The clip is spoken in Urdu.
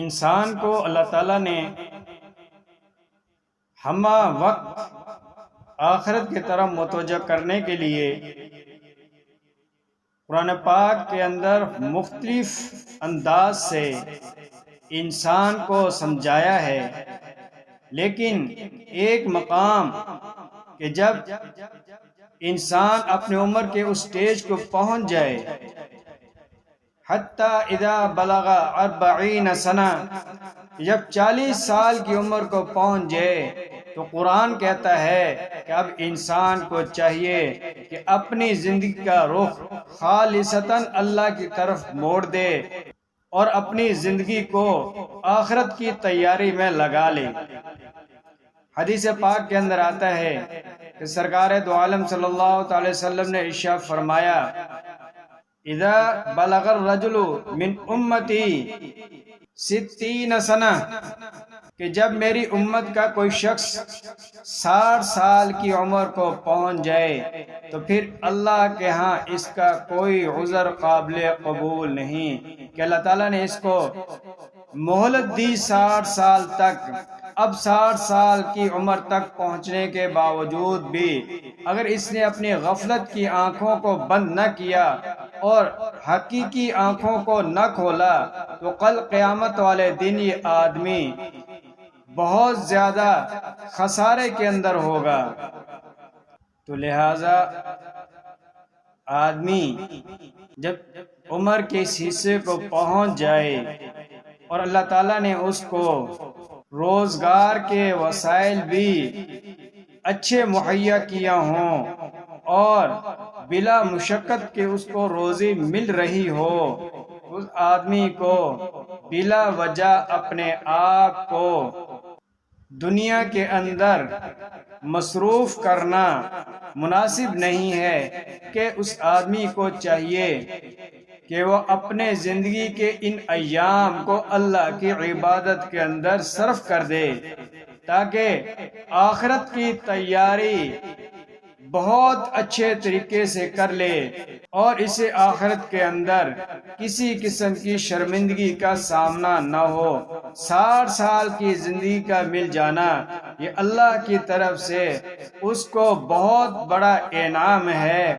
انسان کو اللہ تعالیٰ نے ہمہ وقت آخرت کی طرف متوجہ کرنے کے لیے قرآن پاک کے اندر مختلف انداز سے انسان کو سمجھایا ہے، لیکن ایک مقام کہ جب انسان اپنی عمر کے اس سٹیج کو پہنچ جائے، حتی اذا بلغ 40 سنہ، جب 40 سال کی عمر کو پہنچ جائے تو قرآن کہتا ہے کہ اب انسان کو چاہیے کہ اپنی زندگی کا رخ خالصتاً اللہ کی طرف موڑ دے اور اپنی زندگی کو آخرت کی تیاری میں لگا لے۔ حدیث پاک کے اندر آتا ہے کہ سرکار دو عالم صلی اللہ تعالی وسلم نے ارشاد فرمایا، اذا بلغ الرجل من امتی 60 سنہ، کہ جب میری امت کا کوئی شخص 60 سال کی عمر کو پہنچ جائے تو پھر اللہ کے ہاں اس کا کوئی عذر قابل قبول نہیں، کہ اللہ تعالیٰ نے اس کو مہلت دی 60 سال تک۔ اب 60 سال کی عمر تک پہنچنے کے باوجود بھی اگر اس نے اپنی غفلت کی آنکھوں کو بند نہ کیا اور حقیقی آنکھوں کو نہ کھولا تو کل قیامت والے دن یہ آدمی بہت زیادہ خسارے کے اندر ہوگا۔ تو لہٰذا آدمی جب عمر کے اس حصے کو پہنچ جائے اور اللہ تعالیٰ نے اس کو روزگار کے وسائل بھی اچھے مہیا کیا ہوں اور بلا مشقت کے اس کو روزی مل رہی ہو، اس آدمی کو بلا وجہ اپنے آپ کو دنیا کے اندر مصروف کرنا مناسب نہیں ہے، کہ اس آدمی کو چاہیے کہ وہ اپنے زندگی کے ان ایام کو اللہ کی عبادت کے اندر صرف کر دے، تاکہ آخرت کی تیاری بہت اچھے طریقے سے کر لے اور اسے آخرت کے اندر کسی قسم کی شرمندگی کا سامنا نہ ہو۔ 60 سال کی زندگی کا مل جانا یہ اللہ کی طرف سے اس کو بہت بڑا انعام ہے۔